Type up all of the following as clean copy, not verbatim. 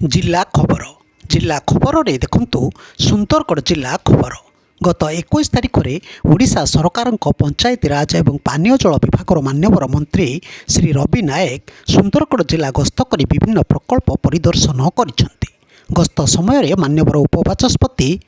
जिला खबर रे देखंतु सुंदरगढ़ जिला खबर गत 21 तारिख में ओडिशा सरकार पंचायती राज एवं पानीय जल विभाग मान्यवर मंत्री श्री रवि नायक सुंदरगढ़ जिला गस्त कर विभिन्न प्रकल्प परिदर्शन करिसेंति। गस्त समय मान्यवर उपबाचस्पति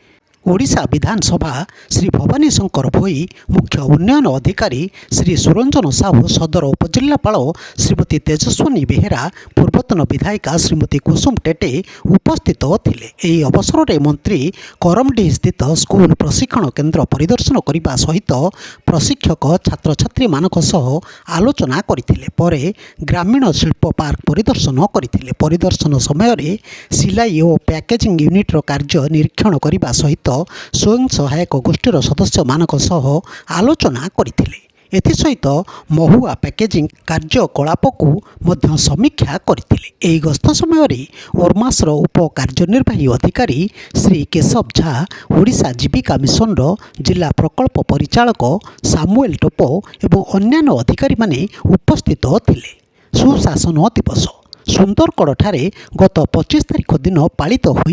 ओडिशा विधानसभा श्री भवानी शंकर भोई, मुख्य उन्नयन अधिकारी श्री सुरंजन साहू, सदर उपजिल्लापाल श्रीमती तेजस्विनी बेहेरा, पूर्वतन विधायिका श्रीमती कुसुम टेटे उपस्थित थिले। एही अवसर में मंत्री करमडीह स्थित स्कूल प्रशिक्षण केन्द्र परिदर्शन करने सहित प्रशिक्षक छात्र छात्री मानक सह आलोचना करथिले। परे ग्रामीण शिल्प पार्क परिदर्शन करथिले। परिदर्शन समय सिलाई और पैकेजिंग यूनिट्र कार्य निरीक्षण करने सहित स्वयं सहायक गोष्ठीर सदस्य मानक सह आलोचना करथिले। एथिसहित महुआ पैकेजिंग कार्यकलाप को समीक्षा करथिले। एही गस्त समय ओरमासर उप कार्यनिर्वाही अधिकारी श्री केशव झा, ओडिशा जीविका मिशन जिला प्रकल्प परिचालक सामुएल टोपो एवं अन्यान्य अधिकारी माने उपस्थित थिले। सुशासन दिवस सुंदरगढ़ ठारे गत 25 तारिख दिन पालित हो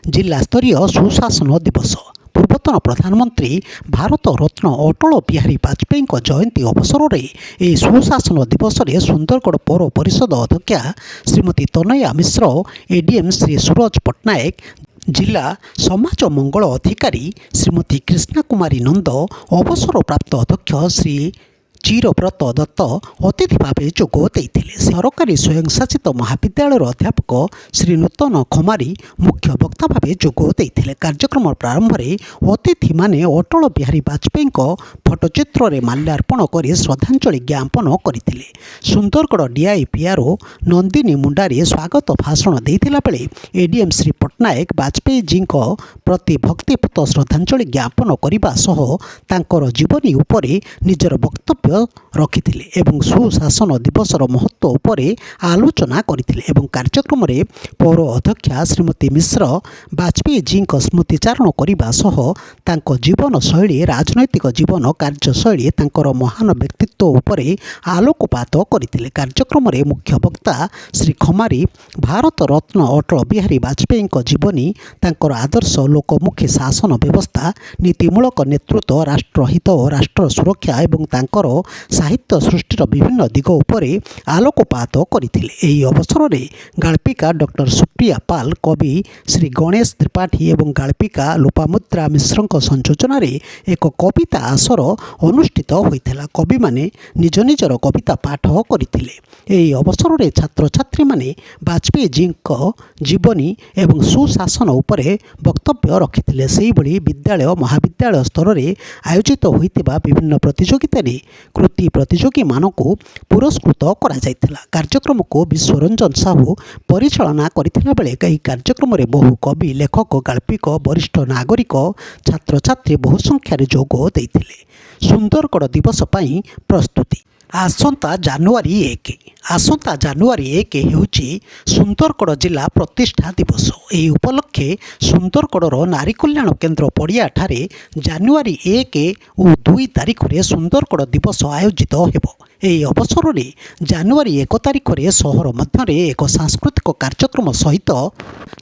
जिला स्तरीय सुशासन दिवस। पूर्वतन प्रधानमंत्री भारत रत्न अटल बिहारी वाजपेयी जयंती अवसर में यह सुशासन दिवस में सुंदरगढ़ पौर परिषद अध्यक्षा श्रीमती तनया मिश्र, एडीएम श्री सूरज पट्टनायक, जिला समाज मंगल अधिकारी श्रीमती कृष्णा कुमारी नंद, अवसर प्राप्त अध्यक्ष श्री चिरव्रत दत्त अतिथि भाव जोगदे। सरकारी स्वयंशासित महाविद्यालय अध्यापक श्री नूतन खमारी मुख्य वक्ता भाव जोगदे। कार्यक्रम प्रारंभ में अतिथि माने अटल बिहारी वाजपेयी फोटोचित्र में माल्यार्पण कर श्रद्धांजलि ज्ञापन करते। सुंदरगढ़ डीआईपीआरओ नंदिनी मुंडारी स्वागत भाषण देता बेले एडीएम श्री पट्टनायक वाजपेयी जी प्रति भक्तिपूत श्रद्धांजलि ज्ञापन करने सह तांकर जीवनी उपरे निजर वक्तव्य रखिथिले एवं सुशासन दिवसर महत्व उपरे आलोचना करथिले। एवं कार्यक्रम में पौर अध्यक्षा श्रीमती मिश्र वाजपेयी जी स्मृतिचारण करने सह तांको जीवन शैली, राजनैतिक जीवन, कार्यशैली, तांकर महान व्यक्तित्व उपरे आलोकपात करथिले। कार्यक्रम में मुख्य वक्ता श्री खमारी भारत रत्न अटल बिहारी वाजपेयी जीवनी, तांकर आदर्श, लोकमुखी शासन व्यवस्था, नीतिमूलक नेतृत्व, राष्ट्रहित और राष्ट्र सुरक्षा एवं तांकर साहित्य सृष्टिर विभिन्न दिग उपरे आलोकपात करथिले। एही अवसर में गाल्पिका डॉक्टर सुप्रिया पाल, कवि श्री गणेश त्रिपाठी एवं गाल्पिका लोपामुद्रा मिश्र संयोजन में एक कविता आसर अनुष्ठित होइथिला। कवि माने निज निजर कविता पाठ करथिले। एही अवसर में छात्र छात्री माने वाजपेयी जी जीवनी एवं सुशासन उपरे वक्तव्य रखिथिले। सेही भली विद्यालय महाविद्यालय स्तर में आयोजित होइतिबा विभिन्न प्रतियोगिता कृति प्रतियोगी मानक पुरस्कृत करा जायतिला। कार्यक्रम को विश्वरंजन साहू परिचालना करथिला बेले कई कार्यक्रम में बहु कवि, लेखक, गाल्पिक, वरिष्ठ नागरिक, छात्र छात्री बहु संख्यार जोग देइथिले। सुंदरगढ़ दिवस पई प्रस्तुति आसंता जानुआरी 1 हेउची सुंदरगढ़ जिला प्रतिष्ठा दिवस। यही उपलक्षे सुंदरगढ़ नारी कल्याण केन्द्र पड़िया ठारे जानुआरी 1 और 2 तारिख में सुंदरगढ़ दिवस आयोजित हेबो। यही अवसर में जानुआरी 1 तारिख में सहर मध्य एक सांस्कृतिक कार्यक्रम सहित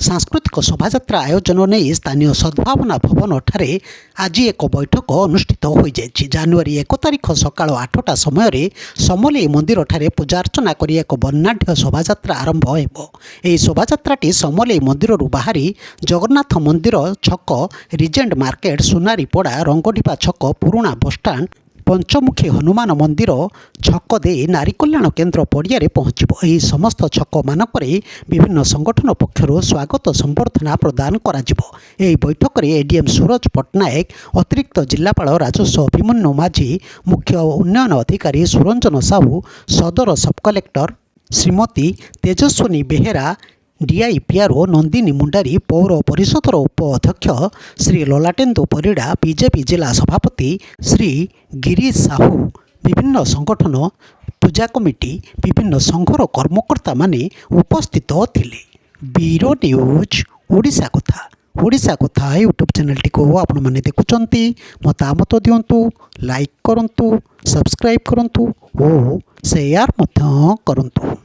सांस्कृतिक शोभायात्रा आयोजन नहीं स्थानीय सद्भावना भवन ठारे आज एक बैठक अनुष्ठित हो जाएगी। जानुआरी 1 तारिख सकाळ 8टा समय समलेई मंदिर ठारे पूजार्चना कर एक वर्णाढ्य शोभायात्रा आरंभ हो। यह शोभायात्राटी समलेई मंदिर बाहरी जगन्नाथ मंदिर छक, रिजेंट मार्केट, सुनारीपड़ा, रंगडीपा छक, पुराणा बसस्टाण्ड, पंचमुखी हनुमान मंदिर छक दे नारी कल्याण केन्द्र पड़िया पहुँचब। यही समस्त छक मानक विभिन्न संगठन पक्षर स्वागत संबर्धना प्रदान करा। बैठक में एडीएम सूरज पट्टनायक, अतिरिक्त जिलापाल राजस्व अभिमन्यु माझी, मुख्य उन्नयन अधिकारी सुरंजन साहू, सदर सब कलेक्टर श्रीमती तेजस्विनी बेहेरा, डीआईपीआरओ नंदिनी मुंडारी, पौर परिषदर उप अध्यक्ष श्री ललाटेन्दु परिड़ा, बीजेपी जिला सभापति श्री गिरीश साहू, विभिन्न संगठन, पूजा कमिटी, विभिन्न संघर कर्मकर्ता माने उपस्थित थिले। ब्यूरो न्यूज ओडिशा कथा यूट्यूब चैनल टी को आपण माने देखुचंती, मतामत दियंतु, लाइक करंतु, सब्सक्राइब करंतु और शेयर मध्य करंतु।